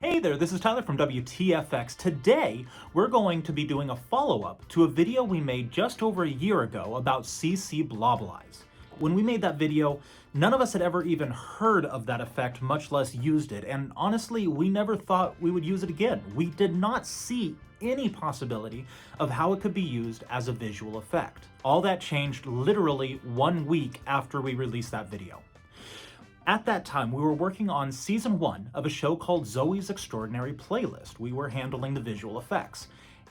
Hey there, this is Tyler from WTFX. Today, we're going to be doing a follow-up to a video we made just over a year ago about CC Blobbylize. When we made that video, none of us had ever even heard of that effect, much less used it, and honestly, we never thought we would use it again. We did not see any possibility of how it could be used as a visual effect. All that changed literally 1 week after we released that video. At that time, we were working on season 1 of a show called Zoe's Extraordinary Playlist. We were handling the visual effects.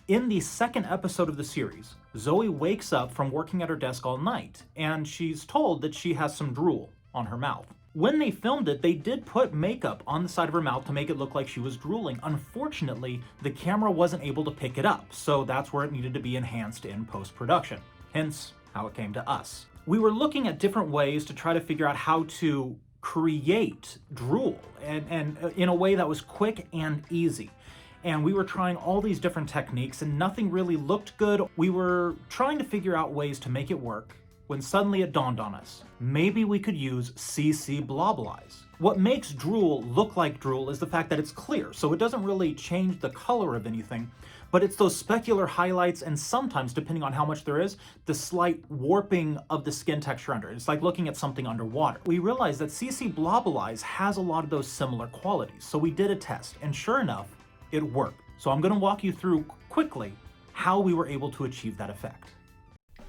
In the second episode of the series, Zoe wakes up from working at her desk all night, and she's told that she has some drool on her mouth. When they filmed it, they did put makeup on the side of her mouth to make it look like she was drooling. Unfortunately, the camera wasn't able to pick it up, so that's where it needed to be enhanced in post-production. Hence, how it came to us. We were looking at different ways to try to figure out how to create drool and in a way that was quick and easy. And we were trying all these different techniques and nothing really looked good. We were trying to figure out ways to make it work when suddenly it dawned on us. Maybe we could use CC Blobbylize. What makes drool look like drool is the fact that it's clear, so it doesn't really change the color of anything, but it's those specular highlights and sometimes, depending on how much there is, the slight warping of the skin texture under it. It's like looking at something underwater. We realized that CC Blobbylize has a lot of those similar qualities, so we did a test, and sure enough, it worked. So I'm going to walk you through quickly how we were able to achieve that effect.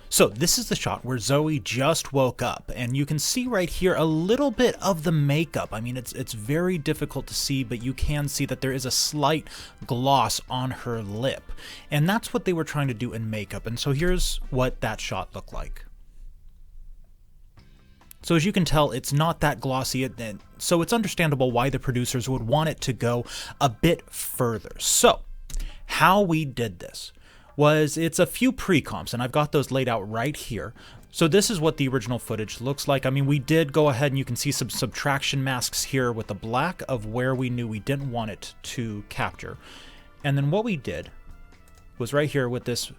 So this is the shot where Zoe just woke up, and you can see right here a little bit of the makeup. I mean, it's very difficult to see, but you can see that there is a slight gloss on her lip. And that's what they were trying to do in makeup. And so here's what that shot looked like. So as you can tell, it's not that glossy, so it's understandable why the producers would want it to go a bit further. So how we did this was it's a few pre-comps, and I've got those laid out right here. So this is what the original footage looks like. I mean, we did go ahead and you can see some subtraction masks here with the black of where we knew we didn't want it to capture. And then what we did was right here with this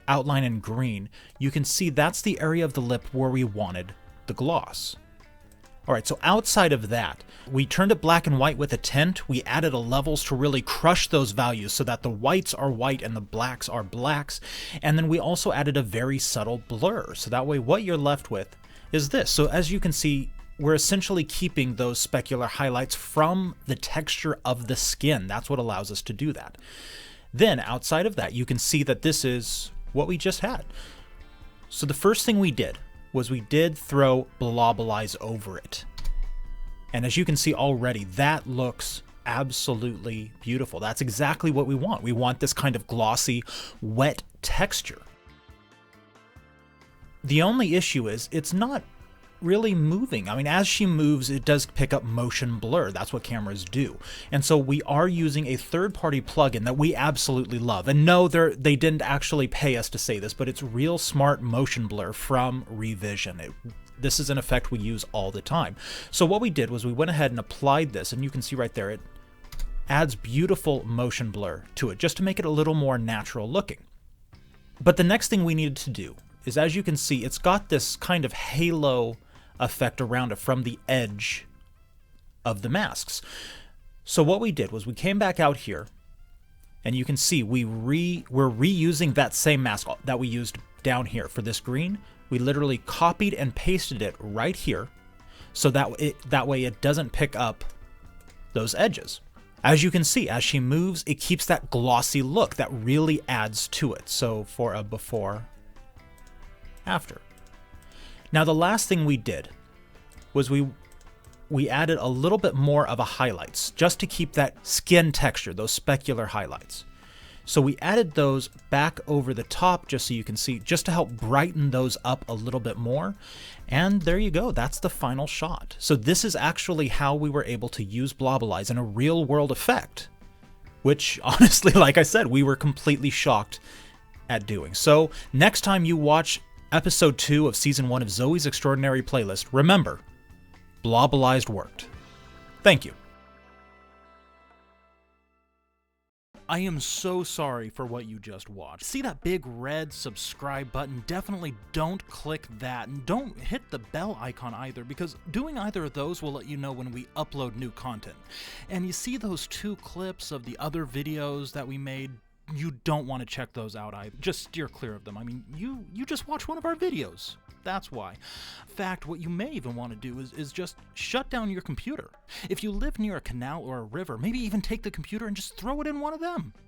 outline in green, you can see that's the area of the lip where we wanted the gloss. All right, so outside of that, we turned it black and white with a tint. We added a levels to really crush those values so that the whites are white and the blacks are blacks. And then we also added a very subtle blur. So that way what you're left with is this. So as you can see, we're essentially keeping those specular highlights from the texture of the skin. That's what allows us to do that. Then outside of that, you can see that this is what we just had. So the first thing we did was we did throw Blobbylize over it. And as you can see already, that looks absolutely beautiful. That's exactly what we want. We want this kind of glossy, wet texture. The only issue is it's not really moving. I mean, as she moves, it does pick up motion blur. That's what cameras do. And so we are using a third-party plugin that we absolutely love. And no, they didn't actually pay us to say this, but it's Real Smart Motion Blur from Revision. This is an effect we use all the time. So what we did was we went ahead and applied this, and you can see right there, it adds beautiful motion blur to it, just to make it a little more natural looking. But the next thing we needed to do is, as you can see, it's got this kind of halo effect around it from the edge of the masks. So what we did was we came back out here, and you can see we're reusing that same mask that we used down here for this green. We literally copied and pasted it right here so that way it doesn't pick up those edges. As you can see, as she moves, it keeps that glossy look that really adds to it. So for a before, after. Now the last thing we did was we added a little bit more of a highlights just to keep that skin texture, those specular highlights. So we added those back over the top just so you can see, just to help brighten those up a little bit more. And there you go, that's the final shot. So this is actually how we were able to use Blobbylize in a real world effect, which honestly, like I said, we were completely shocked at doing. So next time you watch Episode 2 of Season 1 of Zoe's Extraordinary Playlist, remember, Blobbylize worked. Thank you. I am so sorry for what you just watched. See that big red subscribe button? Definitely don't click that, and don't hit the bell icon either, because doing either of those will let you know when we upload new content. And you see those 2 clips of the other videos that we made? You don't want to check those out either. Just steer clear of them. I mean, you just watched one of our videos. That's why. In fact, what you may even want to do is just shut down your computer. If you live near a canal or a river, maybe even take the computer and just throw it in one of them.